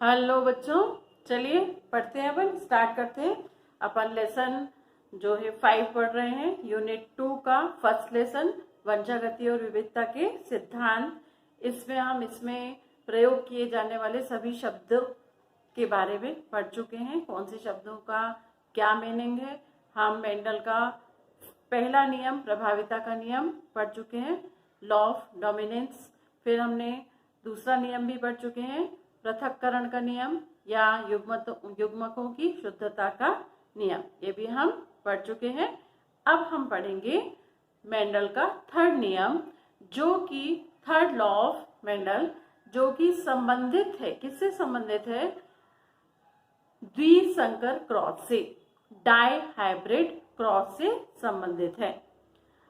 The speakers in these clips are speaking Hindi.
हेलो बच्चों, चलिए पढ़ते हैं। अपन स्टार्ट करते हैं। अपन लेसन जो है 5 पढ़ रहे हैं, यूनिट 2 का फर्स्ट लेसन, वंशागति और विविधता के सिद्धांत। इसमें हम प्रयोग किए जाने वाले सभी शब्दों के बारे में पढ़ चुके हैं। कौन से शब्दों का क्या मीनिंग है। हम मेंडल का पहला नियम, प्रभाविता का नियम पढ़ चुके हैं, लॉ ऑफ डोमिनेंस। फिर हमने दूसरा नियम भी पढ़ चुके हैं, पृथक्करण का नियम या युग्मकों की शुद्धता का नियम, ये भी हम पढ़ चुके हैं। अब हम पढ़ेंगे मेंडल का थर्ड नियम, जो कि थर्ड लॉ ऑफ मेंडल, जो कि संबंधित है, किससे संबंधित है? द्विसंकर क्रॉस से, डाई हाइब्रिड क्रॉस से संबंधित है।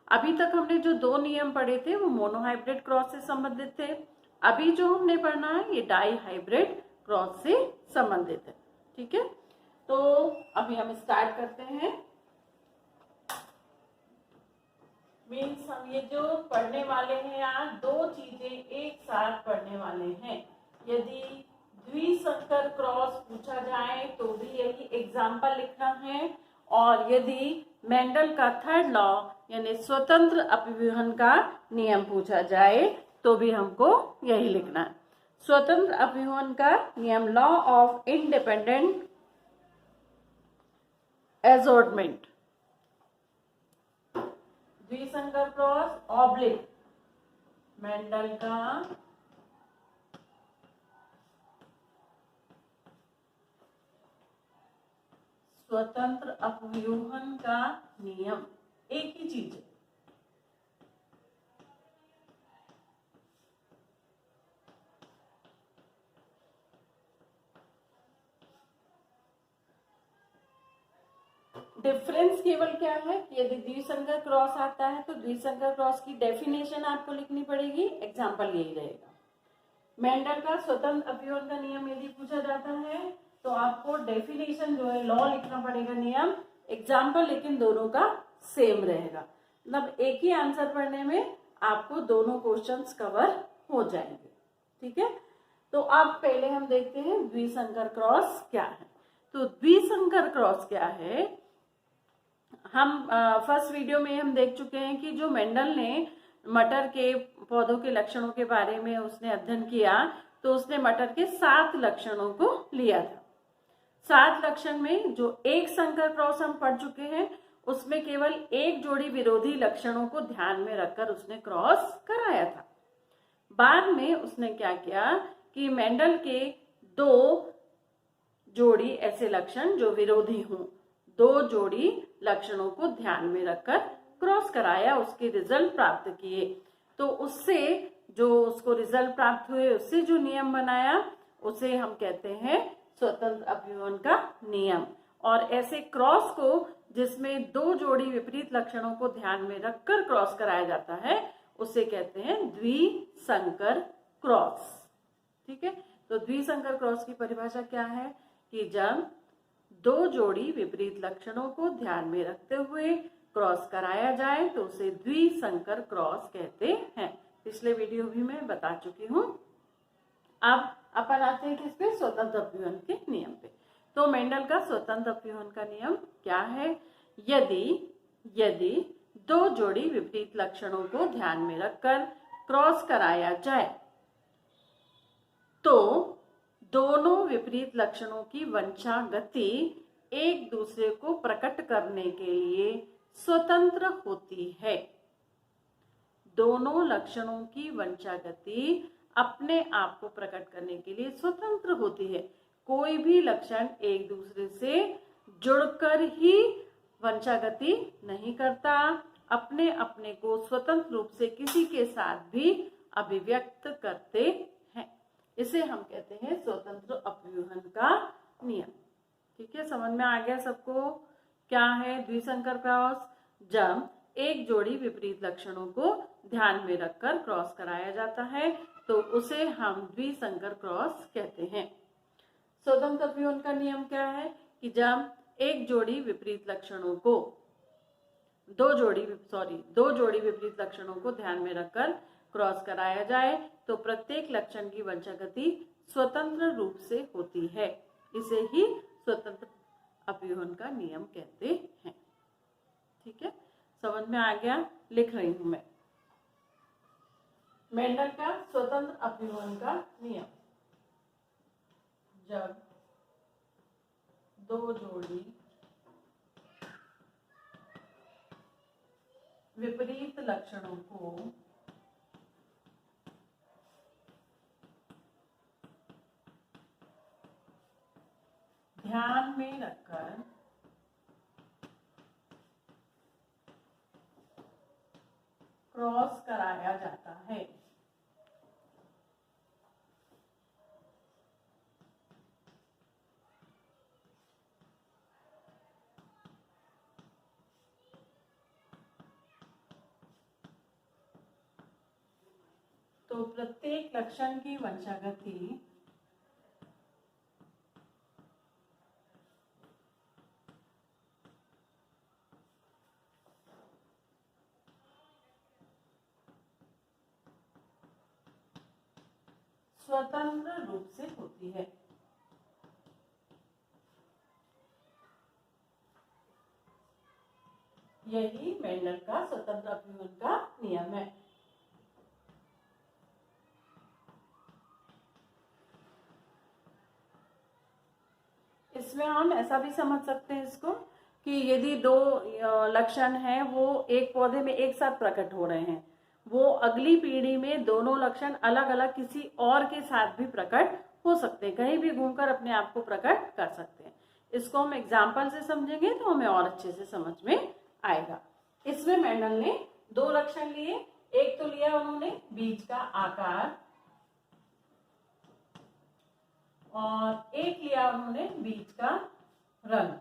अभी तक हमने जो 2 नियम पढ़े थे वो मोनोहाइब्रिड क्रॉस से संबंधित थे। अभी जो हमने पढ़ना है ये डाई हाइब्रिड क्रॉस से संबंधित है। ठीक है, तो अभी हम स्टार्ट करते हैं। मीन्स हम ये जो पढ़ने वाले हैं यहाँ 2 चीजें एक साथ पढ़ने वाले हैं। यदि द्विसंकर क्रॉस पूछा जाए तो भी यही एग्जाम्पल लिखना है, और यदि मेंडल का थर्ड लॉ यानी स्वतंत्र अपव्यूहन का नियम पूछा जाए तो भी हमको यही लिखना है। स्वतंत्र अपव्यूहन का नियम, लॉ ऑफ इंडिपेंडेंट एजॉर्टमेंट, द्विसंकर क्रॉस ऑब्लिक मेंडल का स्वतंत्र अपव्यूहन का नियम, एक ही चीज है। डिफरेंस केवल क्या है, यदि द्विसंकर क्रॉस आता है तो द्विसंकर क्रॉस की डेफिनेशन आपको लिखनी पड़ेगी, एग्जाम्पल यही रहेगा। मेंडल का स्वतंत्र अपव्यूहन का नियम यदि पूछा जाता है तो आपको डेफिनेशन जो है, लॉ लिखना पड़ेगा, नियम, एग्जाम्पल लेकिन दोनों का सेम रहेगा। मतलब एक ही आंसर पढ़ने में आपको दोनों क्वेश्चंस कवर हो जाएंगे। ठीक है, तो अब पहले हम देखते हैं द्विसंकर क्रॉस क्या है। तो द्विसंकर क्रॉस क्या है, हम फर्स्ट वीडियो में हम देख चुके हैं कि जो मेंडल ने मटर के पौधों के लक्षणों के बारे में उसने अध्ययन किया, तो उसने मटर के 7 लक्षणों को लिया था। 7 लक्षण में जो एक संकर क्रॉस हम पढ़ चुके हैं, उसमें केवल एक जोड़ी विरोधी लक्षणों को ध्यान में रखकर उसने क्रॉस कराया था। बाद में उसने क्या किया कि मेंडल के 2 जोड़ी ऐसे लक्षण जो विरोधी हों, 2 जोड़ी लक्षणों को ध्यान में रखकर क्रॉस कराया, उसके रिजल्ट प्राप्त किए। तो उससे जो उसको रिजल्ट प्राप्त हुए, उससे जो नियम बनाया उसे हम कहते हैं स्वतंत्र अपव्यूहन का नियम। और ऐसे क्रॉस को जिसमें 2 जोड़ी विपरीत लक्षणों को ध्यान में रखकर क्रॉस कराया जाता है उसे कहते हैं द्विसंकर क्रॉस। ठीक है, तो द्विसंकर क्रॉस की परिभाषा क्या है कि जब 2 जोड़ी विपरीत लक्षणों को ध्यान में रखते हुए क्रॉस कराया जाए तो उसे द्विसंकर क्रॉस कहते हैं। पिछले वीडियो भी मैं बता चुकी हूँ। अब अपन आते हैं किस पे? स्वतंत्र अपव्यूहन के नियम पे। तो मेंडल का स्वतंत्र अपव्यूहन का नियम क्या है? यदि 2 जोड़ी विपरीत लक्षणों को ध्यान में रखकर क्रॉस कराया जाए तो दोनों विपरीत लक्षणों की वंशागति एक दूसरे को प्रकट करने के लिए स्वतंत्र होती है। दोनों लक्षणों की वंशागति अपने आप को प्रकट करने के लिए स्वतंत्र होती है। कोई भी लक्षण एक दूसरे से जुड़कर ही वंशागति नहीं करता, अपने अपने को स्वतंत्र रूप से किसी के साथ भी अभिव्यक्त करते हैं। इसे हम कहते हैं स्वतंत्र अपव्यूहन का नियम। ठीक है, समझ में आ गया सबको क्या है द्विसंकर क्रॉस? जब एक जोड़ी विपरीत लक्षणों को ध्यान में रखकर क्रॉस कराया जाता है तो उसे हम द्विसंकर क्रॉस कहते हैं। स्वतंत्र अपव्यूहन का नियम क्या है कि जब एक जोड़ी विपरीत लक्षणों को 2 जोड़ी विपरीत लक्षणों को ध्यान में रखकर क्रॉस कराया जाए तो प्रत्येक लक्षण की वंशागति स्वतंत्र रूप से होती है। इसे ही स्वतंत्र अपव्यूहन का नियम कहते हैं। ठीक है, समझ में आ गया? लिख रही हूं मैं। मेंडल का स्वतंत्र अपव्यूहन का नियम। जब दो जोड़ी विपरीत लक्षणों को ध्यान में रखकर क्रॉस कराया जाता है, तो प्रत्येक लक्षण की वंशागति स्वतंत्र रूप से होती है। यही मेंडल का स्वतंत्र अपव्यूहन का नियम है। इसमें हम ऐसा भी समझ सकते हैं इसको कि यदि दो लक्षण हैं वो एक पौधे में एक साथ प्रकट हो रहे हैं, वो अगली पीढ़ी में दोनों लक्षण अलग अलग किसी और के साथ भी प्रकट हो सकते हैं, कहीं भी घूमकर अपने आप को प्रकट कर सकते हैं। इसको हम एग्जाम्पल से समझेंगे तो हमें और अच्छे से समझ में आएगा। इसमें मेंडल ने दो लक्षण लिए। एक तो लिया उन्होंने बीज का आकार और एक लिया उन्होंने बीज का रंग।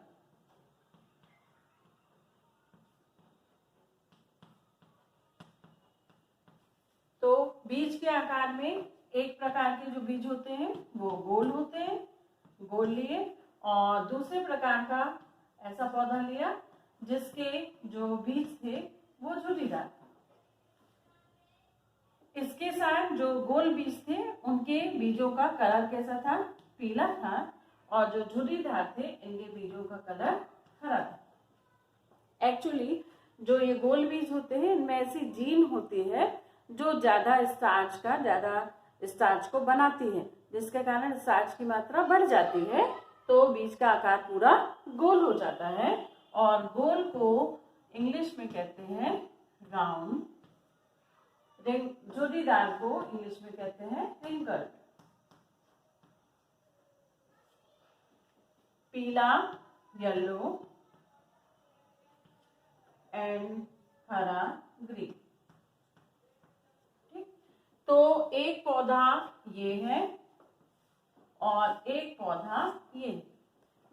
तो बीज के आकार में एक प्रकार के जो बीज होते हैं वो गोल होते हैं, गोल लिए, और दूसरे प्रकार का ऐसा पौधा लिया जिसके जो बीज थे वो झुर्रीदार थे। इसके साथ जो गोल बीज थे उनके बीजों का कलर कैसा था? पीला था, और जो झुर्रीदार थे इनके बीजों का कलर हरा था। एक्चुअली जो ये गोल बीज होते हैं इनमें ऐसी जीन होती है जो ज्यादा स्टार्च को बनाती है, जिसके कारण स्टार्च की मात्रा बढ़ जाती है, तो बीज का आकार पूरा गोल हो जाता है। और गोल को इंग्लिश में कहते हैं राउंड, झुर्रीदार को इंग्लिश में कहते हैं रिंकल। पीला, येलो एंड हरा, ग्रीन। ठीक, तो एक पौधा ये है और एक पौधा ये है।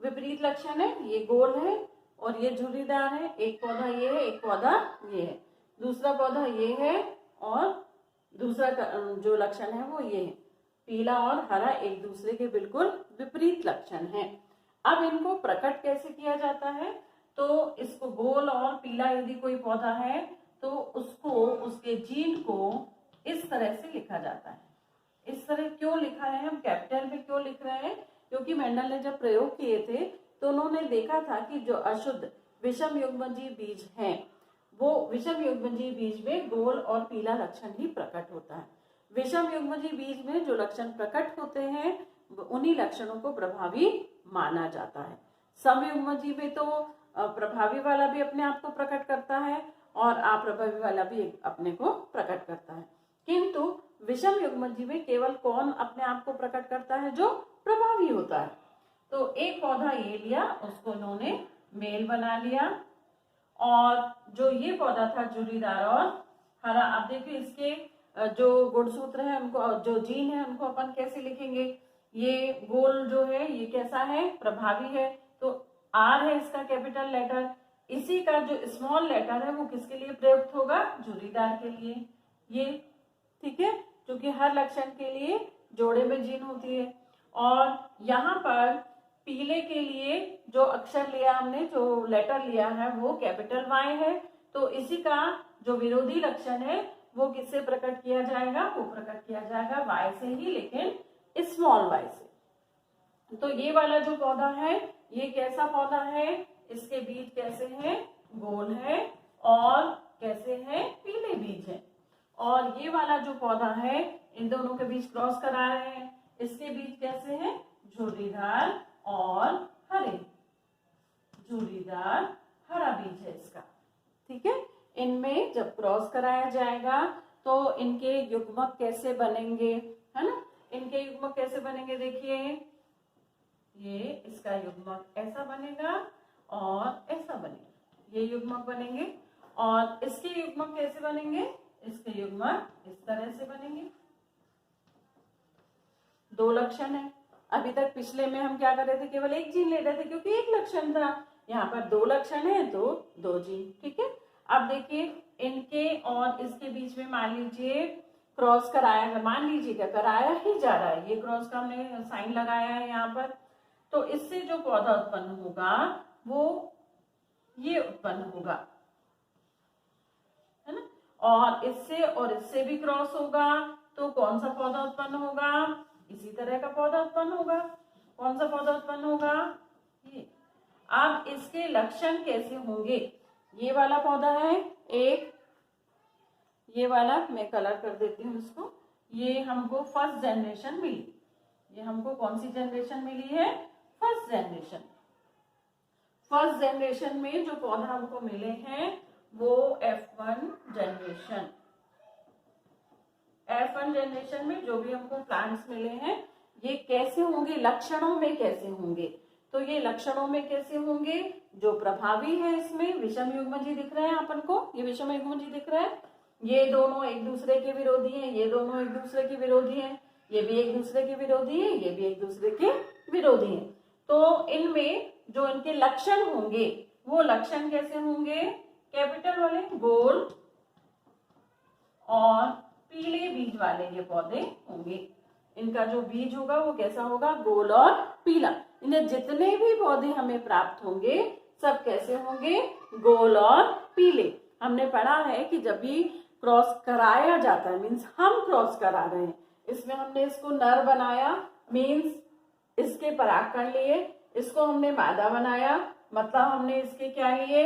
विपरीत लक्षण है, ये गोल है और ये झुर्रीदार है। एक पौधा ये है, एक पौधा ये है, दूसरा पौधा ये है और दूसरा जो लक्षण है वो ये है। पीला और हरा एक दूसरे के बिल्कुल विपरीत लक्षण हैं। अब इनको प्रकट कैसे किया जाता है? तो इसको गोल और पीला यदि कोई पौधा है तो उसको, उसके जीन को इस तरह से लिखा जाता है। इस तरह क्यों लिखा है, हम कैपिटल में क्यों लिख रहे हैं? क्योंकि मेंडल ने जब प्रयोग किए थे तो उन्होंने देखा था कि जो अशुद्ध विषम युग्मजीव बीज हैं वो विषम युग्मजीव बीज में गोल और पीला लक्षण ही प्रकट होता है। विषम युग्मजीव बीज में जो लक्षण प्रकट होते हैं उन्हीं लक्षणों को प्रभावी माना जाता है। समयुग्मजीव में तो प्रभावी वाला भी अपने आप को प्रकट करता है और अप्रभावी वाला भी अपने को प्रकट करता है, किंतु विषम युग्मजीव में केवल कौन अपने आप को प्रकट करता है? जो प्रभावी होता है। तो एक पौधा ये लिया, उसको इन्होंने मेल बना लिया, और जो ये पौधा था झुर्रीदार और हरा, आप देखिए इसके जो गुणसूत्र है उनको, जो जीन है उनको अपन कैसे लिखेंगे? ये गोल जो है ये कैसा है? प्रभावी है, तो आर है इसका कैपिटल लेटर। इसी का जो स्मॉल लेटर है वो किसके लिए प्रयुक्त होगा? झुर्रीदार के लिए। ये ठीक है, क्योंकि हर लक्षण के लिए जोड़े में जीन होती है। और यहाँ पर पीले के लिए जो अक्षर लिया हमने, जो लेटर लिया है वो कैपिटल वाई है, तो इसी का जो विरोधी लक्षण है वो किससे प्रकट किया जाएगा? वो प्रकट किया जाएगा वाई से ही, लेकिन स्मॉल वाई से। तो ये वाला जो पौधा है ये कैसा पौधा है, इसके बीज कैसे हैं, गोल है और कैसे है, पीले बीज है। और ये वाला जो पौधा है इन दोनों के बीच क्रॉस करा रहे हैं, इसके बीज कैसे हैं, झुर्रीदार और हरे, झुर्रीदार हरा बीज है इसका। ठीक है, इनमें जब क्रॉस कराया जाएगा तो इनके युग्मक कैसे बनेंगे, है ना। इनके युग्मक कैसे बनेंगे, देखिए ये इसका युग्मक ऐसा बनेगा और ऐसा बनेगा, ये युग्मक बनेंगे। और इसके युग्मक कैसे बनेंगे, इसके युग्मक इस तरह से बनेंगे। दो लक्षण है। अभी तक पिछले में हम क्या कर रहे थे, केवल एक जीन ले रहे थे क्योंकि एक लक्षण था। यहाँ पर दो लक्षण है तो दो जीन। ठीक है, अब देखिए इनके और इसके बीच में मान लीजिए क्रॉस कराया, मान लीजिएगा कराया ही जा रहा है, ये क्रॉस का हमने साइन लगाया है यहाँ पर। तो इससे जो पौधा उत्पन्न होगा वो ये उत्पन्न होगा, है ना। और इससे भी क्रॉस होगा तो कौन सा पौधा उत्पन्न होगा, इसी तरह का पौधा उत्पन्न होगा। कौन सा पौधा उत्पन्न होगा, ये। अब इसके लक्षण कैसे होंगे, ये वाला पौधा है एक, ये वाला मैं कलर कर देती हूँ इसको, ये हमको फर्स्ट जनरेशन मिली। ये हमको कौन सी जनरेशन मिली है, फर्स्ट जनरेशन। फर्स्ट जनरेशन में जो पौधा हमको मिले हैं वो F1 जनरेशन। F1 जनरेशन में जो भी हमको प्लांट्स मिले हैं ये कैसे होंगे, लक्षणों में कैसे होंगे। तो ये लक्षणों में कैसे होंगे, जो प्रभावी है इसमें विषम युग्मजी दिख रहे हैं अपन को, ये विषम युग्मजी दिख रहा है। ये दोनों एक दूसरे के विरोधी हैं, ये दोनों एक दूसरे के विरोधी हैं, ये भी एक दूसरे के विरोधी है, ये भी एक दूसरे के विरोधी हैं। तो इनमें जो इनके लक्षण होंगे वो लक्षण कैसे होंगे, कैपिटल वाले गोल और पीले बीज वाले ये पौधे होंगे। इनका जो बीज होगा वो कैसा होगा, गोल और पीला। इन्हें जितने भी पौधे हमें प्राप्त होंगे सब कैसे होंगे, गोल और पीले। हमने पढ़ा है कि जब भी क्रॉस कराया जाता है, मीन्स हम क्रॉस करा रहे हैं, इसमें हमने इसको नर बनाया, मीन्स इसके परागकण लिए, इसको हमने मादा बनाया, मतलब हमने इसके क्या लिए,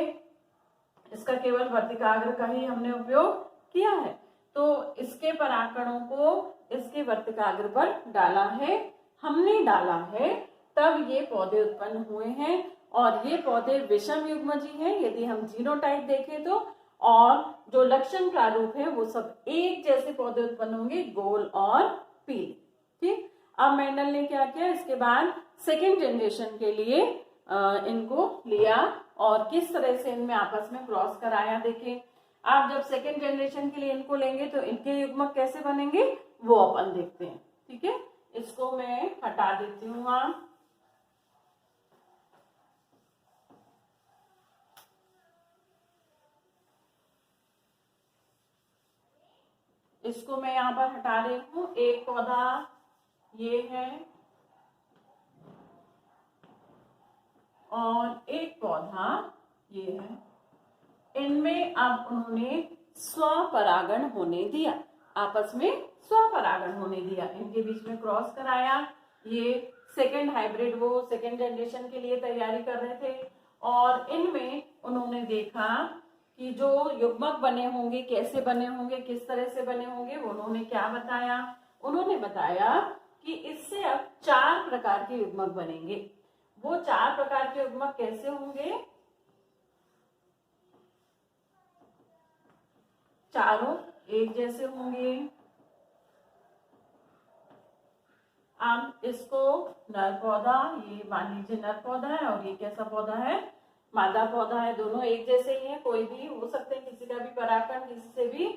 इसका केवल वर्तिकाग्र का ही हमने उपयोग किया है। तो इसके परागकणों को इसके वर्तिकाग्र पर डाला है, हमने डाला है, तब ये पौधे उत्पन्न हुए हैं। और ये पौधे विषम युग्मजी हैं यदि हम जीनोटाइप देखें तो, और जो लक्षण प्रारूप है वो सब एक जैसे पौधे उत्पन्न होंगे, गोल और पीले। ठीक, अब मेंडल ने क्या किया, इसके बाद सेकेंड जनरेशन के लिए इनको लिया और किस तरह से इनमें आपस में क्रॉस कराया। देखें, आप जब सेकेंड जनरेशन के लिए इनको लेंगे तो इनके युग्मक कैसे बनेंगे वो अपन देखते हैं। ठीक है, इसको मैं हटा देती हूँ। आप इसको मैं यहाँ पर हटा रही हूँ। एक पौधा ये है और एक पौधा ये है। इनमें अब उन्होंने स्वपरागण होने दिया, आपस में स्वपरागण होने दिया, इनके बीच में क्रॉस कराया। ये सेकेंड हाइब्रिड, वो सेकेंड जनरेशन के लिए तैयारी कर रहे थे और इनमें उन्होंने देखा कि जो युग्मक बने होंगे कैसे बने होंगे, किस तरह से बने होंगे। उन्होंने क्या बताया, उन्होंने बताया कि इससे अब 4 प्रकार के युग्मक बनेंगे। वो 4 प्रकार के युग्मक कैसे होंगे, चारों एक जैसे होंगे। अब इसको नर पौधा, ये मान लीजिए नर पौधा है और ये कैसा पौधा है, मादा पौधा है। दोनों एक जैसे ही है, कोई भी हो सकते हैं, किसी का भी परागकण किसी से भी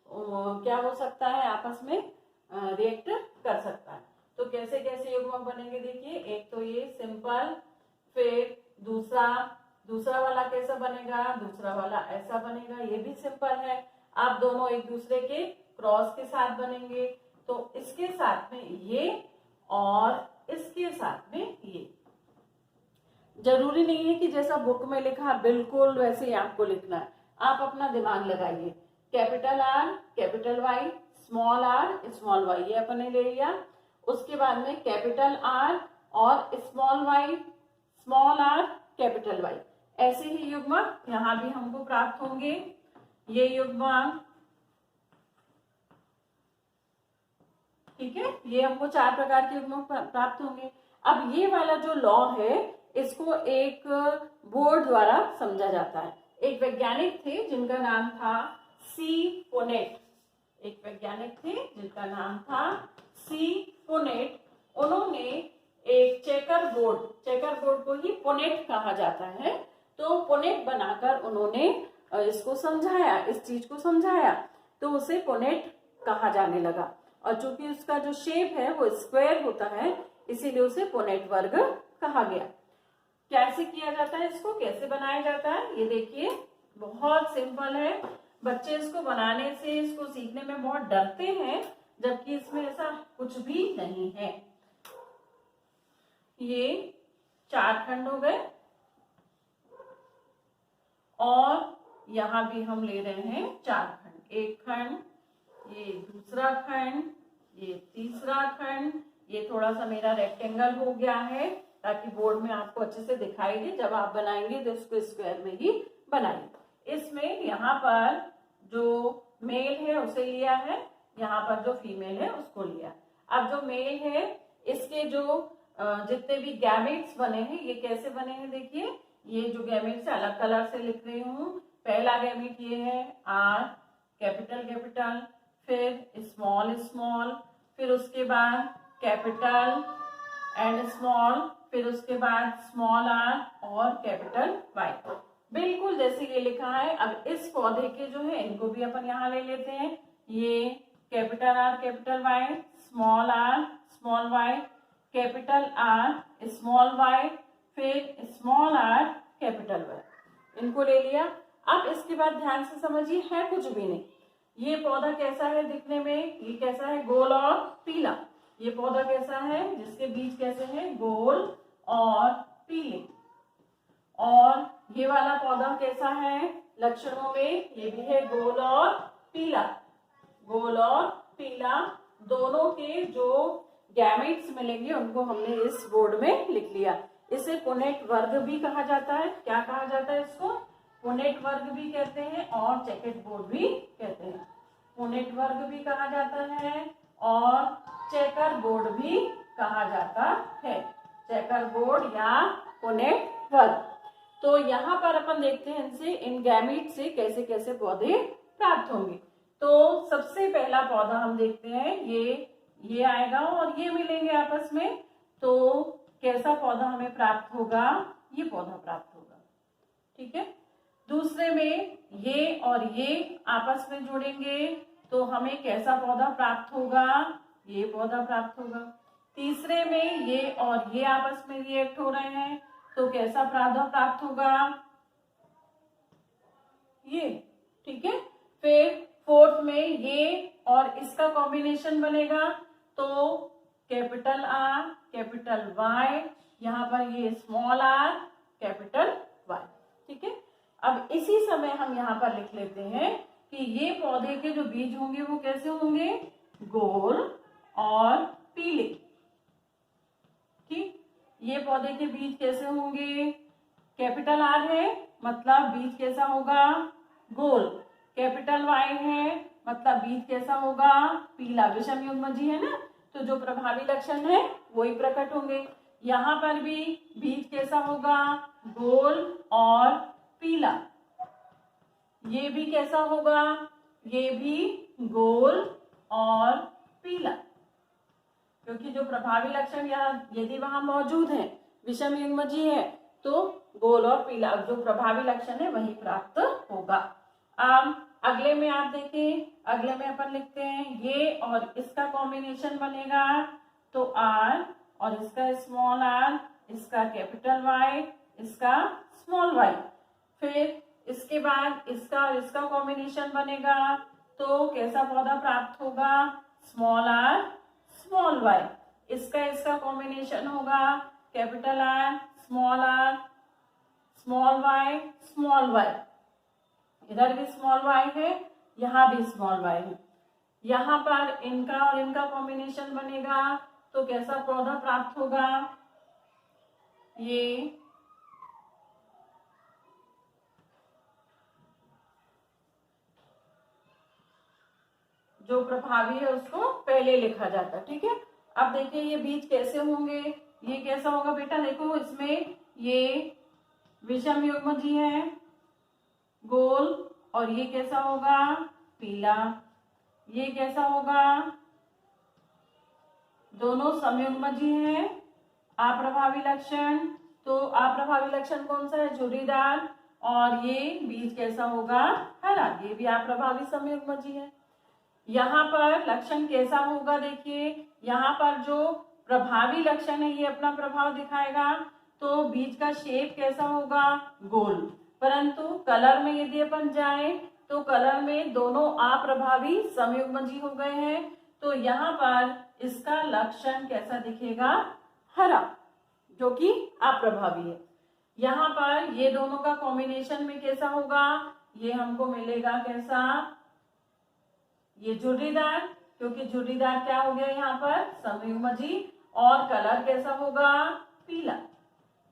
क्या हो सकता है, आपस में रिएक्ट कर सकता है। तो कैसे कैसे युग्मक बनेंगे देखिए, एक तो ये सिंपल, फिर दूसरा वाला कैसा बनेगा, दूसरा वाला ऐसा बनेगा, ये भी सिंपल है। आप दोनों एक दूसरे के क्रॉस के साथ बनेंगे, तो इसके साथ में ये और इसके साथ में ये। जरूरी नहीं है कि जैसा बुक में लिखा बिल्कुल वैसे ही आपको लिखना है, आप अपना दिमाग लगाइए। Capital R, capital Y, small R, small Y, ये अपन ने ले लिया। उसके बाद में कैपिटल आर और स्मॉल आर कैपिटल वाई, ऐसे ही युग्मक यहाँ भी हमको प्राप्त होंगे। ये युग्मक, ठीक है, ये हमको 4 प्रकार के युग्मक प्राप्त होंगे। अब ये वाला जो लॉ है इसको एक बोर्ड द्वारा समझा जाता है। एक वैज्ञानिक थे जिनका नाम था सी पोनेट, एक वैज्ञानिक थे जिनका नाम था सी पोनेट। उन्होंने एक चेकर बोर्ड को ही पोनेट कहा जाता है, तो पोनेट बनाकर उन्होंने इसको समझाया, इस चीज को समझाया, तो उसे पोनेट कहा जाने लगा। और चूंकि उसका जो शेप है वो स्क्वायर होता है, इसीलिए उसे पोनेट वर्ग कहा गया। कैसे किया जाता है, इसको कैसे बनाया जाता है, ये देखिए बहुत सिंपल है। बच्चे इसको बनाने से, इसको सीखने में बहुत डरते हैं, जबकि इसमें ऐसा कुछ भी नहीं है। ये 4 खंड हो गए और यहां भी हम ले रहे हैं 4 खंड, एक खंड, ये दूसरा खंड, ये तीसरा खंड। ये थोड़ा सा मेरा रेक्टेंगल हो गया है ताकि बोर्ड में आपको अच्छे से दिखाई दे। जब आप बनाएंगे तो इसको स्क्वायर में ही बनाइए। इसमें यहाँ पर जो मेल है उसे लिया है, यहाँ पर जो फीमेल है उसको लिया। अब जो मेल है इसके जो जितने भी गैमेट्स बने हैं, ये कैसे बने हैं देखिए। ये जो गैमेट्स है अलग कलर से लिख रही हूँ। पहला गैमेट ये है आर, कैपिटल, फिर स्मॉल, फिर उसके बाद कैपिटल एंड स्मॉल, फिर उसके बाद स्मॉल आर और कैपिटल वाई, बिल्कुल जैसे ये लिखा है। अब इस पौधे के जो है इनको भी अपन यहाँ ले लेते हैं। ये capital R capital Y, small R small Y, capital R small Y, फिर स्मॉल आर कैपिटल वाई, इनको ले लिया। अब इसके बाद ध्यान से समझिए, है कुछ भी नहीं। ये पौधा कैसा है दिखने में, ये कैसा है, गोल और पीला। ये पौधा कैसा है, जिसके बीज कैसे हैं, गोल और पीले। और ये वाला पौधा कैसा है लक्षणों में, ये भी है गोल और पीला। गोल और पीला दोनों के जो गैमेट्स मिलेंगे उनको हमने इस बोर्ड में लिख लिया। इसे पोनेट वर्ग भी कहा जाता है। क्या कहा जाता है इसको, पोनेट वर्ग भी कहते हैं और चेकेट बोर्ड भी कहते हैं। पोनेट वर्ग भी कहा जाता है और चेकर बोर्ड भी कहा जाता है। चेकर बोर्ड या पोनेट वर्ग। तो यहाँ पर अपन देखते हैं इनसे, इन गैमेट से कैसे कैसे पौधे प्राप्त होंगे। तो सबसे पहला पौधा हम देखते हैं, ये आएगा और ये मिलेंगे आपस में। तो कैसा पौधा हमें प्राप्त होगा, ये पौधा प्राप्त होगा, ठीक है। दूसरे में ये और ये आपस में जुड़ेंगे तो हमें कैसा पौधा प्राप्त होगा, ये पौधा प्राप्त होगा। तीसरे में ये और ये आपस में रिएक्ट हो रहे हैं तो कैसा पौधा प्राप्त होगा, ये, ठीक है। फिर फोर्थ में ये और इसका कॉम्बिनेशन बनेगा तो कैपिटल आर कैपिटल वाई, यहाँ पर ये स्मॉल आर कैपिटल वाई, ठीक है। अब इसी समय हम यहाँ पर लिख लेते हैं कि ये पौधे के जो बीज होंगे वो कैसे होंगे, गोल और पीले, ठीक। ये पौधे के बीज कैसे होंगे, कैपिटल आर है मतलब बीज कैसा होगा, गोल। कैपिटल वाई है मतलब बीज कैसा होगा, पीला। विषम युग्मजी है ना, तो जो प्रभावी लक्षण है वही प्रकट होंगे। यहाँ पर भी बीज कैसा होगा, गोल और पीला। ये भी कैसा होगा, ये भी गोल और पीला, क्योंकि जो प्रभावी लक्षण यहाँ यदि वहां मौजूद है, विषम युग्मजी है, तो गोल और पीला जो प्रभावी लक्षण है वही प्राप्त होगा। अब अगले में आप देखें, अगले में अपन लिखते हैं ये और इसका कॉम्बिनेशन बनेगा तो आर और इसका स्मॉल आर, इसका कैपिटल वाई, इसका स्मॉल वाई। फिर इसके बाद इसका और इसका कॉम्बिनेशन बनेगा तो कैसा पौधा प्राप्त होगा, स्मॉल आर स्मॉल वाई। इसका कॉम्बिनेशन होगा capital R small Y small Y. इधर भी स्मॉल वाई है, यहाँ भी स्मॉल वाई है। यहाँ पर इनका और इनका कॉम्बिनेशन बनेगा तो कैसा पौधा प्राप्त होगा? ये जो प्रभावी है उसको पहले लिखा जाता है। ठीक है, अब देखिए ये बीज कैसे होंगे। ये कैसा होगा बेटा, देखो इसमें ये विषम युग्मजी है गोल, और ये कैसा होगा? पीला। ये कैसा होगा? दोनों समयुग्मजी हैं। अप्रभावी लक्षण, तो अप्रभावी लक्षण कौन सा है? झुर्रीदार। और ये बीज कैसा होगा? हरा। ये भी अप्रभावी समयुग्मजी है। यहाँ पर लक्षण कैसा होगा? देखिए यहाँ पर जो प्रभावी लक्षण है ये अपना प्रभाव दिखाएगा, तो बीज का शेप कैसा होगा? गोल। परंतु कलर में यदि अपन जाए तो कलर में दोनों अप्रभावी समयुग्मजी हो गए हैं, तो यहाँ पर इसका लक्षण कैसा दिखेगा? हरा, जो कि अप्रभावी है। यहाँ पर ये दोनों का कॉम्बिनेशन में कैसा होगा? ये हमको मिलेगा कैसा? ये झुर्रीदार, क्योंकि झुर्रीदार क्या हो गया यहाँ पर? समयुग्मजी। और कलर कैसा होगा? पीला,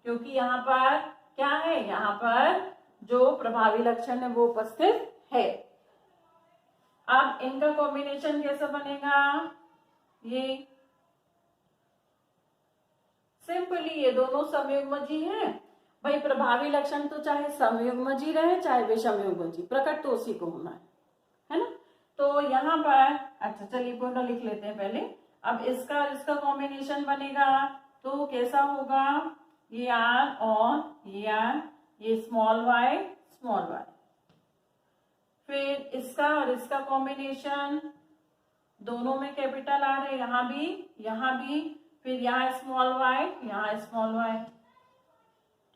क्योंकि यहाँ पर क्या है? यहाँ पर जो प्रभावी लक्षण है वो उपस्थित है। अब इनका कॉम्बिनेशन कैसा बनेगा? ये सिंपली ये दोनों समयुग्मजी हैं। भाई प्रभावी लक्षण तो चाहे समयुग्मजी रहे चाहे विषमयुग्मजी, प्रकट तो उसी को होना है ना। तो यहाँ पर अच्छा चलिए पूरा लिख लेते हैं पहले। अब इसका कॉम्बिनेशन बनेगा तो कैसा होगा? ये आर और ये आर, ये स्मॉल वाई स्मॉल वाई। फिर इसका और इसका कॉम्बिनेशन, दोनों में कैपिटल आर है, यहाँ भी, फिर यहाँ स्मॉल वाई यहाँ स्मॉल वाई।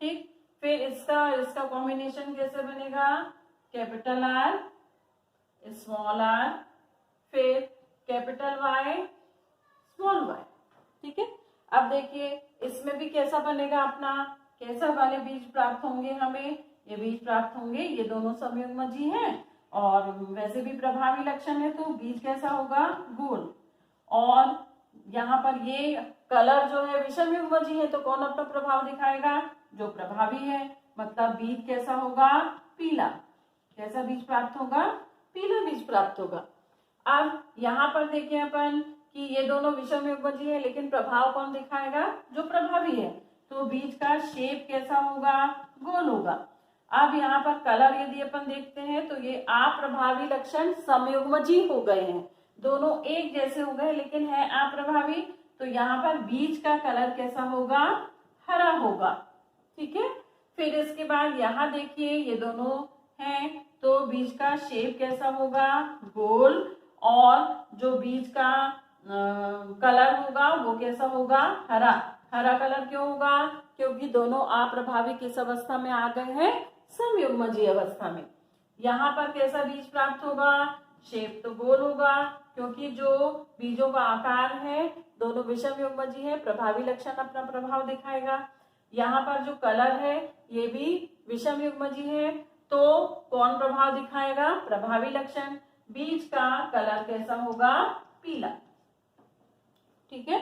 ठीक, फिर इसका और इसका कॉम्बिनेशन कैसे बनेगा? कैपिटल आर स्मॉल आर, फिर कैपिटल वाई स्मॉल वाई। ठीक है, अब देखिए इसमें भी कैसा बनेगा अपना, कैसा वाले बीज प्राप्त होंगे हमें? ये बीज प्राप्त होंगे, ये दोनों समयुग्मजी हैं और वैसे भी प्रभावी लक्षण है, तो बीज कैसा होगा? गोल। और यहाँ पर ये कलर जो है विषम युग्मजी है, तो कौन अपना प्रभाव दिखाएगा? जो प्रभावी है, मतलब बीज कैसा होगा? पीला। कैसा बीज प्राप्त होगा? पीला बीज प्राप्त होगा। अब यहाँ पर देखिए अपन कि ये दोनों विषम युग्मजी है, लेकिन प्रभाव कौन दिखाएगा? जो प्रभावी है। तो बीज का शेप कैसा होगा? गोल होगा। अब यहाँ पर कलर यदि अपन देखते हैं तो ये अप्रभावी लक्षण समयुग्मजी हो गए हैं, दोनों एक जैसे हो गए लेकिन है अप्रभावी, तो यहाँ पर बीज का कलर कैसा होगा? हरा होगा। ठीक है, फिर इसके बाद यहाँ देखिए ये दोनों हैं, तो बीज का शेप कैसा होगा? गोल। और जो बीज का कलर होगा वो कैसा होगा? हरा। हरा कलर क्यों होगा? क्योंकि दोनों अप्रभावी किस अवस्था में आ गए हैं? समयुग्मजी अवस्था में। यहाँ पर कैसा बीज प्राप्त होगा? शेप तो गोल होगा, क्योंकि जो बीजों का आकार है दोनों विषम युग्मजी है, प्रभावी लक्षण अपना प्रभाव दिखाएगा। यहाँ पर जो कलर है ये भी विषम युग्मजी है, तो कौन प्रभाव दिखाएगा? प्रभावी लक्षण। बीज का कलर कैसा होगा? पीला। ठीक है,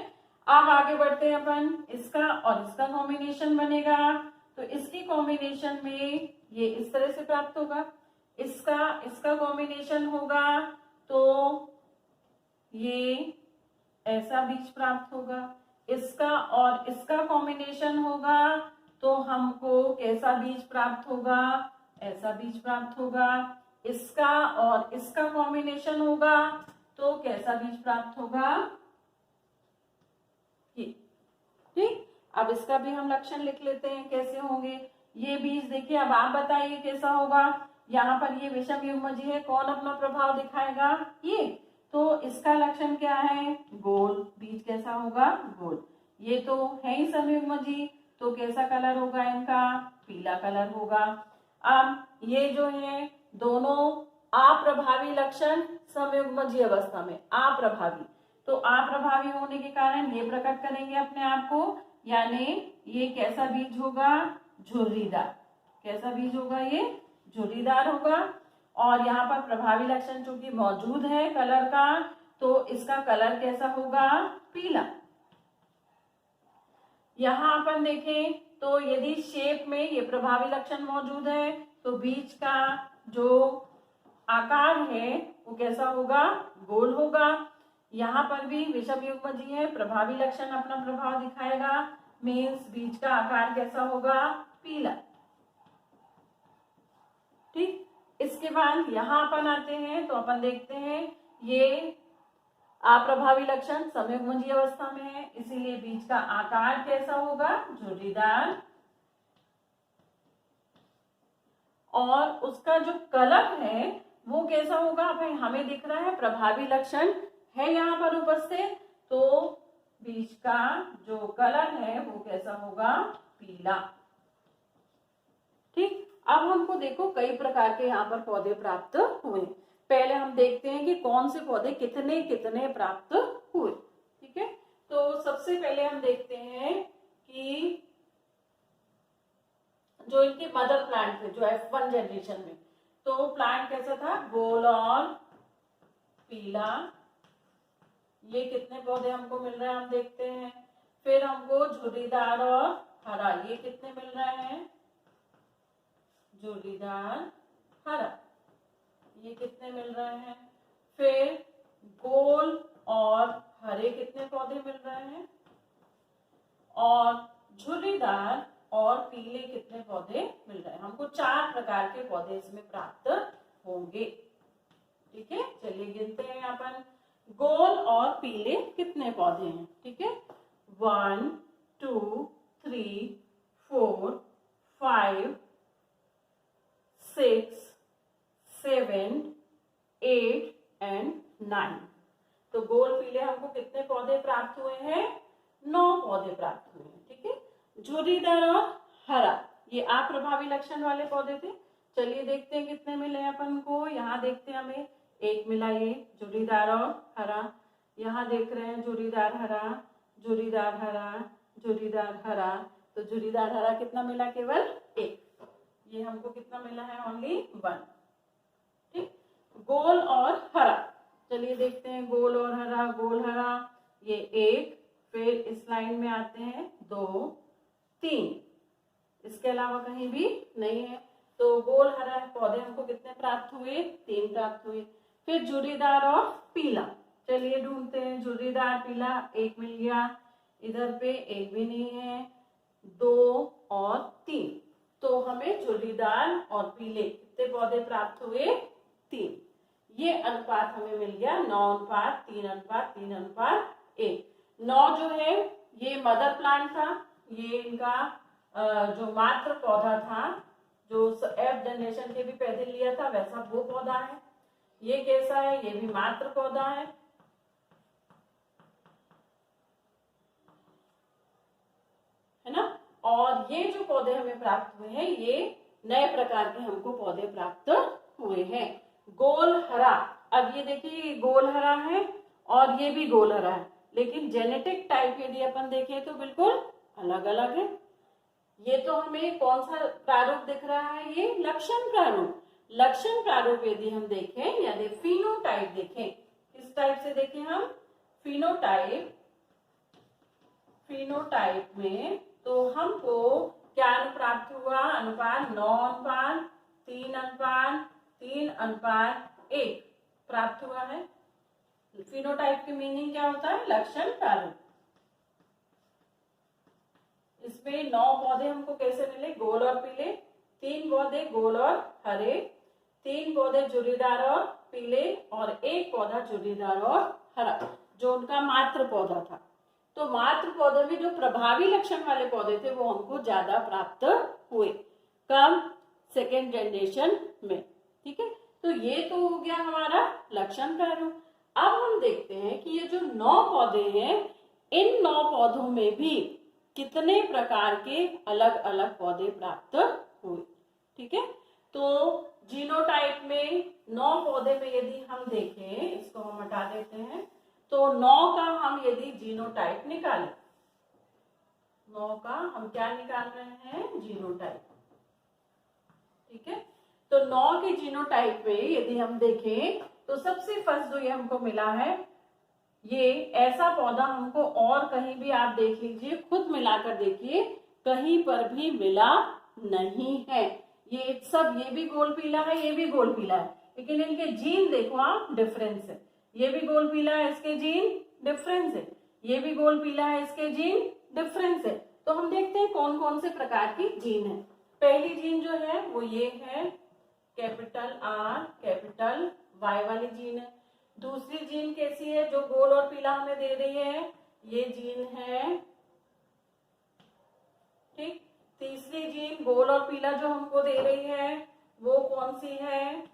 अब आगे बढ़ते हैं अपन। इसका और इसका कॉम्बिनेशन बनेगा, तो इसकी कॉम्बिनेशन में ये इस तरह से प्राप्त होगा। इसका कॉम्बिनेशन होगा तो ये ऐसा बीज प्राप्त होगा। इसका और इसका कॉम्बिनेशन होगा तो हमको कैसा बीज प्राप्त होगा? ऐसा बीज प्राप्त होगा। इसका और इसका कॉम्बिनेशन होगा तो कैसा बीज प्राप्त होगा? ये। ठीक, अब इसका भी हम लक्षण लिख लेते हैं कैसे होंगे ये बीज। देखिए अब आप बताइए कैसा होगा। यहाँ पर ये विषम युग्मजी है, कौन अपना प्रभाव दिखाएगा? ये। तो इसका लक्षण क्या है? गोल। बीज कैसा होगा? गोल। ये तो है ही समयुग्मजी, तो कैसा कलर होगा इनका? पीला कलर होगा। अब ये जो है दोनों अप्रभावी लक्षण समयुग्मजी अवस्था में, अप्रभावी, तो अप्रभावी होने के कारण ये प्रकट करेंगे अपने आप को, यानी ये कैसा बीज होगा? झुर्रीदार। कैसा बीज होगा? ये झुर्रीदार होगा। और यहाँ पर प्रभावी लक्षण चूंकि मौजूद है कलर का, तो इसका कलर कैसा होगा? पीला। यहाँ अपन देखें तो यदि शेप में ये प्रभावी लक्षण मौजूद है तो बीच का जो आकार है वो कैसा होगा, गोल होगा। यहाँ पर भी विषम युग्मजीय है, प्रभावी लक्षण अपना प्रभाव दिखाएगा, मीन्स बीच का आकार कैसा होगा, पीला। ठीक, इसके बाद यहाँ अपन आते हैं तो अपन देखते हैं ये अप्रभावी लक्षण समयुग्मजीय अवस्था में है, इसीलिए बीच का आकार कैसा होगा, झुर्रीदार, और उसका जो कलर है वो कैसा होगा, भाई हमें दिख रहा है प्रभावी लक्षण है यहाँ पर उपस्थित, तो बीच का जो कलर है वो कैसा होगा, पीला। ठीक, अब हमको देखो कई प्रकार के यहाँ पर पौधे प्राप्त हुए। पहले हम देखते हैं कि कौन से पौधे कितने कितने प्राप्त हुए। ठीक है, तो सबसे पहले हम देखते हैं कि जो इनके मदर प्लांट थे, जो F1 जनरेशन में, तो प्लांट कैसा था, गोल और पीला। ये कितने पौधे हमको मिल रहे हैं हम देखते हैं। फिर हमको झुर्रीदार और हरा, ये कितने मिल रहे हैं, झुर्रीदार हरा, ये कितने मिल रहे हैं। फिर गोल और हरे कितने पौधे मिल रहे हैं, और झुर्रीदार और पीले कितने पौधे मिल रहे हैं। हमको 4 प्रकार के पौधे इसमें प्राप्त होंगे। ठीक है, चलिए गिनते हैं अपन गोल और पीले कितने पौधे हैं। ठीक है, 1 2 3 4 5 6 7 8 एंड 9। तो गोल पीले हमको कितने पौधे प्राप्त हुए हैं, 9 पौधे प्राप्त हुए हैं। ठीक है, झुर्रीदार और हरा ये अप्रभावी लक्षण वाले पौधे थे। चलिए देखते हैं कितने मिले अपन को। यहाँ देखते हैं हमें 1 मिला, ये झुर्रीदार और हरा। यहाँ देख रहे हैं झुर्रीदार हरा, झुर्रीदार हरा, झुर्रीदार हरा, तो झुर्रीदार हरा कितना मिला, केवल 1। ये हमको कितना मिला है, ओनली 1। ठीक, गोल और हरा, चलिए देखते हैं गोल और हरा। गोल हरा ये 1, फिर इस लाइन में आते हैं 2 3, इसके अलावा कहीं भी नहीं है। तो गोल हरा पौधे हमको कितने प्राप्त हुए, 3 प्राप्त हुए। फिर झुर्रीदार और पीला, चलिए ढूंढते हैं। झुर्रीदार पीला 1 मिल गया, इधर पे 1 भी नहीं है, 2 और 3, तो हमें झुर्रीदार और पीले कितने पौधे प्राप्त हुए, 3। ये अनुपात हमें मिल गया 9:3:3:3:1। 9 जो है ये मदर प्लांट था, ये इनका जो मात्र पौधा था, जो F जनरेशन के भी पौधे लिया था वैसा वो पौधा है। ये कैसा है, ये भी मात्र पौधा है ना। और ये जो पौधे हमें प्राप्त हुए हैं ये नए प्रकार के हमको पौधे प्राप्त हुए हैं। गोल हरा, अब ये देखिए गोल हरा है और ये भी गोल हरा है, लेकिन जेनेटिक टाइप यदि अपन देखें तो बिल्कुल अलग अलग है। ये तो हमें कौन सा प्रारूप दिख रहा है, ये लक्षण प्रारूप। लक्षण प्रारूप यदि हम देखें, यदि फिनोटाइप देखें, किस टाइप से देखें हम, फिनोटाइप। फिनोटाइप में तो हमको क्या प्राप्त हुआ, अनुपात 9:3:3:1 प्राप्त हुआ है। फिनोटाइप की मीनिंग क्या होता है, लक्षण प्रारूप। इसमें 9 पौधे हमको कैसे मिले, गोल और पीले, 3 पौधे गोल और हरे, 3 पौधे झुर्रीदार और पीले, और 1 पौधा झुर्रीदार और हरा, जो उनका मात्र पौधा था। तो मात्र पौधे में जो प्रभावी लक्षण वाले पौधे थे वो हमको ज्यादा प्राप्त हुए, कम सेकेंड जनरेशन में। ठीक है, तो ये तो हो गया हमारा लक्षण प्रारूप। अब हम देखते हैं कि ये जो 9 पौधे हैं, इन 9 पौधों में भी कितने प्रकार के अलग अलग पौधे प्राप्त हुए। ठीक है, तो जीनोटाइप में 9 पौधे में यदि हम देखें, इसको हम हटा देते हैं, तो 9 का हम यदि जीनोटाइप निकालें, 9 का हम क्या निकाल रहे हैं, जीनोटाइप। ठीक है, तो 9 के जीनोटाइप में यदि हम देखें तो सबसे फर्स्ट जो ये हमको मिला है, ये ऐसा पौधा हमको और कहीं भी आप देख लीजिए, खुद मिलाकर देखिए, कहीं पर भी मिला नहीं है। ये सब, ये भी गोल पीला है, ये भी गोल पीला है, लेकिन इनके जीन देखो आप, डिफरेंस है। ये भी गोल पीला है, इसके जीन डिफरेंस है, ये भी गोल पीला है, इसके जीन डिफरेंस है। तो हम देखते हैं कौन कौन से प्रकार की जीन है। पहली जीन जो है वो ये है, कैपिटल आर कैपिटल वाई वाली जीन है। दूसरी जीन कैसी है, जो गोल और पीला हमें दे रही है, ये जीन है, ठीक। तीसरी जीन गोल और पीला जो हमको दे रही है वो कौन सी है,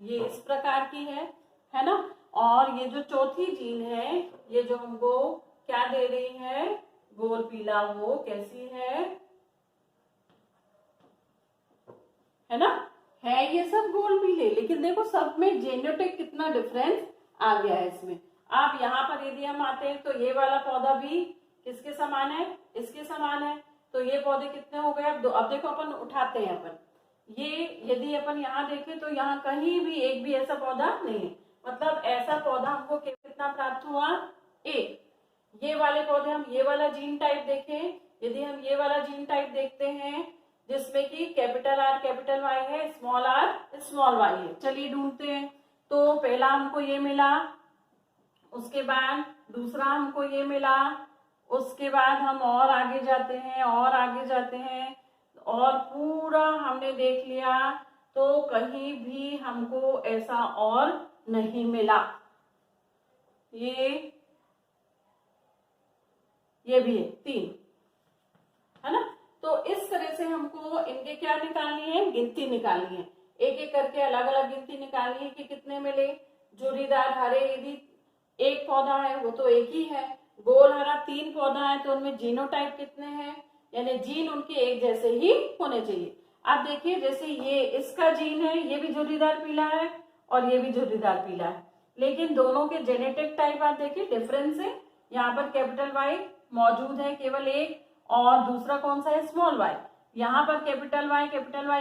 ये इस प्रकार की है ना। और ये जो चौथी जीन है, ये जो हमको क्या दे रही है, गोल पीला, वो कैसी है ना, है ये सब गोल पीले, लेकिन देखो सब में जेनेटिक कितना डिफरेंस आ गया है इसमें। आप यहाँ पर यदि हम आते हैं तो ये वाला पौधा भी किसके समान है, इसके समान है। तो ये पौधे कितने हो गए, अब देखो अपन उठाते हैं अपन, ये यदि अपन यहाँ देखें तो यहाँ कहीं भी एक भी ऐसा पौधा नहीं है, मतलब ऐसा पौधा हमको कितना प्राप्त हुआ, एक। ये वाले पौधे, हम ये वाला जीन टाइप देखें, यदि हम ये वाला जीन टाइप देखते हैं जिसमें कि कैपिटल आर कैपिटल वाई है, स्मॉल आर स्मॉल वाई है, चलिए ढूंढते हैं। तो पहला हमको ये मिला, उसके बाद दूसरा हमको ये मिला, उसके बाद हम और आगे जाते हैं और आगे जाते हैं और पूरा हमने देख लिया, तो कहीं भी हमको ऐसा और नहीं मिला। ये भी है, तीन है ना। तो इस तरह से हमको इनके क्या निकालनी है, गिनती निकालनी है, एक एक करके अलग अलग गिनती निकालनी है कि कितने मिले। जोड़ीदार हरे यदि एक पौधा है वो तो एक ही है, गोल हरा तीन पौधा है तो उनमें जीनोटाइप कितने हैं, यानी जीन उनके एक जैसे ही होने चाहिए। आप देखिए जैसे ये इसका जीन है, ये भी जोड़ीदार पीला है और ये भी जोड़ीदार पीला है, लेकिन दोनों के जेनेटिक टाइप आप देखिए डिफरेंस है। यहाँ पर कैपिटल वाई मौजूद है केवल एक, और दूसरा कौन सा है, स्मॉल वाई। यहाँ पर कैपिटल वाई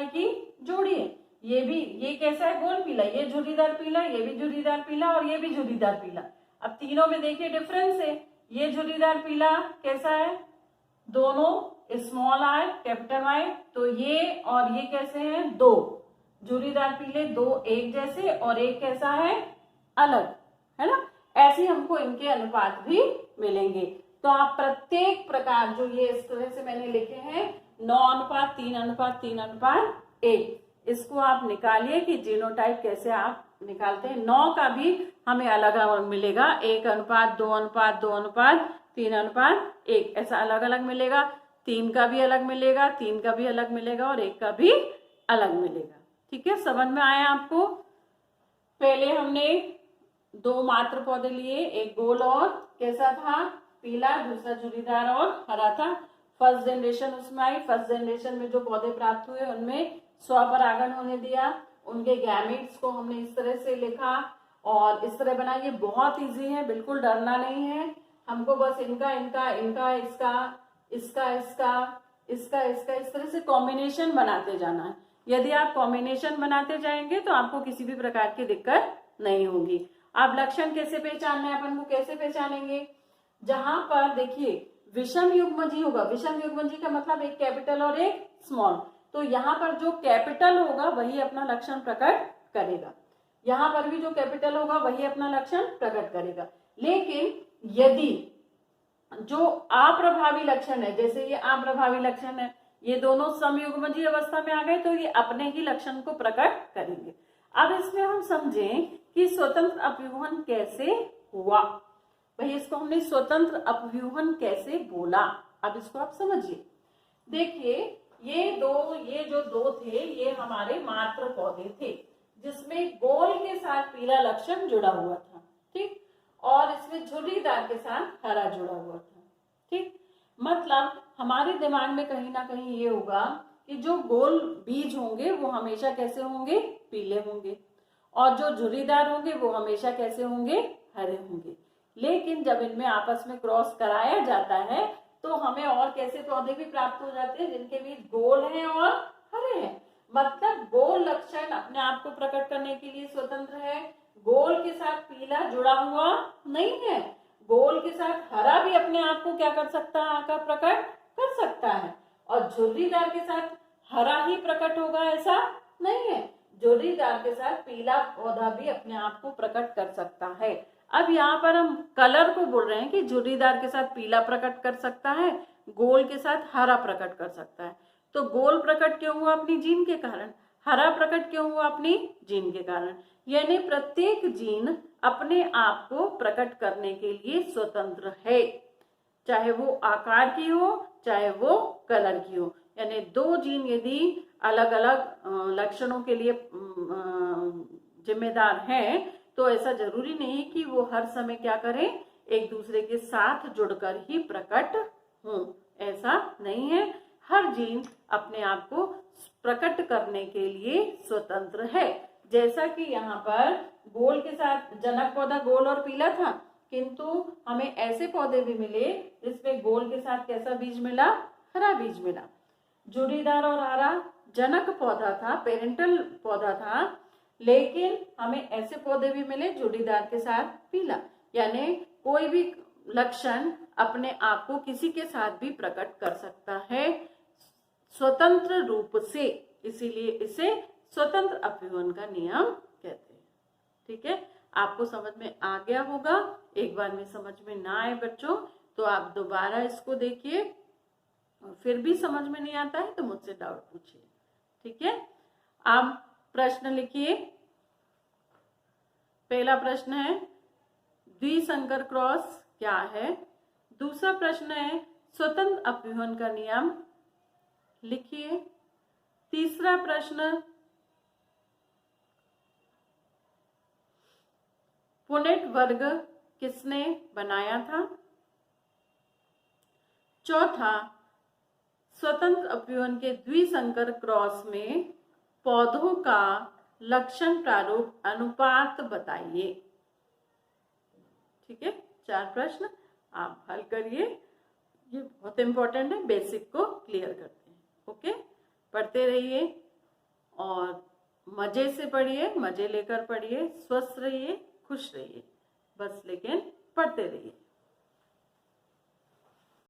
की जोड़ी है, ये भी, ये कैसा है, गोल पीला, ये जोड़ीदार पीला, ये भी जोड़ीदार पीला और ये भी जोड़ीदार पीला। अब तीनों में देखिए डिफरेंस है, ये जोड़ीदार पीला कैसा है, दोनों स्मॉल आर कैपिटल वाई, तो ये और ये कैसे हैं, दो जोड़ीदार पीले, दो एक जैसे और एक कैसा है, अलग, है ना। ऐसे हमको इनके अनुपात भी मिलेंगे। तो आप प्रत्येक प्रकार जो ये इस तरह से मैंने लिखे हैं 9:3:3:1, इसको आप निकालिए कि जीनोटाइप कैसे आप निकालते हैं। 9 का भी हमें अलग अलग मिलेगा, 1:2:2:3:3:1, ऐसा अलग अलग मिलेगा। 3 का भी अलग मिलेगा, 3 का भी अलग मिलेगा और 1 का भी अलग मिलेगा। ठीक है, समझ में आया आपको। पहले हमने 2 मात्र पौधे लिए, एक गोल और कैसा था, पीला, दूसरा झुर्रीदार और हरा था। फर्स्ट जनरेशन उसमें आई, फर्स्ट जनरेशन में जो पौधे प्राप्त हुए उनमें स्वपरागण होने दिया, उनके गैमेट्स को हमने इस तरह से लिखा और इस तरह बना। ये बहुत इजी है, बिल्कुल डरना नहीं है हमको, बस इनका इनका इनका इसका इसका इसका इसका इसका इस तरह से कॉम्बिनेशन बनाते जाना है। यदि आप कॉम्बिनेशन बनाते जाएंगे तो आपको किसी भी प्रकार की दिक्कत नहीं होगी। आप लक्षण कैसे पहचानना है, अपन को कैसे पहचानेंगे, जहां पर देखिए विषम युग्मजी होगा, विषम युग्मजी का मतलब एक कैपिटल और एक स्मॉल, तो यहाँ पर जो कैपिटल होगा वही अपना लक्षण प्रकट करेगा, यहाँ पर भी जो कैपिटल होगा वही अपना लक्षण प्रकट करेगा। लेकिन यदि जो अप्रभावी लक्षण है, जैसे ये अप्रभावी लक्षण है, ये दोनों समयुग्मजी अवस्था में आ गए तो ये अपने ही लक्षण को प्रकट करेंगे। अब इसमें हम समझें कि स्वतंत्र अपव्यूहन कैसे हुआ। भाई इसको हमने स्वतंत्र अपव्यूहन कैसे बोला, अब इसको आप समझिए। देखिए ये जो दो थे ये हमारे मात्र पौधे थे जिसमें गोल के साथ पीला लक्षण जुड़ा हुआ था, ठीक, और इसमें झुर्रीदार के साथ हरा जुड़ा हुआ था, ठीक। मतलब हमारे दिमाग में कहीं ना कहीं ये होगा कि जो गोल बीज होंगे वो हमेशा कैसे होंगे, पीले होंगे, और जो झुर्रीदार होंगे वो हमेशा कैसे होंगे, हरे होंगे। लेकिन जब इनमें आपस में क्रॉस कराया जाता है तो हमें और कैसे पौधे भी प्राप्त हो जाते हैं जिनके बीज गोल हैं और हरे हैं। मतलब गोल लक्षण अपने आप को प्रकट करने के लिए स्वतंत्र है, गोल के साथ पीला जुड़ा हुआ नहीं है, गोल के साथ हरा भी अपने आप को क्या कर सकता है, आकर प्रकट कर सकता है। और झुर्रीदार के साथ हरा ही प्रकट होगा ऐसा नहीं है, झुर्रीदार के साथ पीला पौधा भी अपने आप को प्रकट कर सकता है। अब यहाँ पर हम कलर को बोल रहे हैं कि झुर्रीदार के साथ पीला प्रकट कर सकता है, गोल के साथ हरा प्रकट कर सकता है। तो गोल प्रकट क्यों हुआ, अपनी जीन के कारण। हरा प्रकट क्यों हुआ, अपनी जीन के कारण। यानी प्रत्येक जीन अपने आप को प्रकट करने के लिए स्वतंत्र है, चाहे वो आकार की हो चाहे वो कलर की हो। यानी दो जीन यदि अलग अलग लक्षणों के लिए जिम्मेदार हैं, तो ऐसा जरूरी नहीं कि वो हर समय क्या करें, एक दूसरे के साथ जुड़कर ही प्रकट हों, ऐसा नहीं है। हर जीन अपने आप को प्रकट करने के लिए स्वतंत्र है। जैसा कि यहाँ पर गोल के साथ जनक पौधा गोल और पीला था, किंतु हमें ऐसे पौधे भी मिले जिसमें गोल के साथ कैसा बीज मिला, हरा बीज मिला। झुर्रीदार और हरा जनक पौधा था, पेरेंटल पौधा था, लेकिन हमें ऐसे पौधे भी मिले झुर्रीदार के साथ पीला। यानी कोई भी लक्षण अपने आप को किसी के साथ भी प्रकट कर सकता है स्वतंत्र रूप से, इसीलिए इसे स्वतंत्र अपव्यवन का नियम कहते हैं। ठीक है, आपको समझ में आ गया होगा। एक बार में समझ में ना आए बच्चों तो आप दोबारा इसको देखिए, और फिर भी समझ में नहीं आता है तो मुझसे डाउट पूछिए। ठीक है, आप प्रश्न लिखिए। पहला प्रश्न है द्विसंकर क्रॉस क्या है। दूसरा प्रश्न है स्वतंत्र अपव्यवन का नियम लिखिए। तीसरा प्रश्न पुनेट वर्ग किसने बनाया था। चौथा स्वतंत्र अपव्यवन के द्विसंकर क्रॉस में पौधों का लक्षण प्रारूप अनुपात बताइए। ठीक है, 4 प्रश्न आप हल करिए, ये बहुत इंपॉर्टेंट है, बेसिक को क्लियर करते हैं। ओके, पढ़ते रहिए और मजे से पढ़िए, मजे लेकर पढ़िए, स्वस्थ रहिए, खुश रहिए, बस लेकिन पढ़ते रहिए।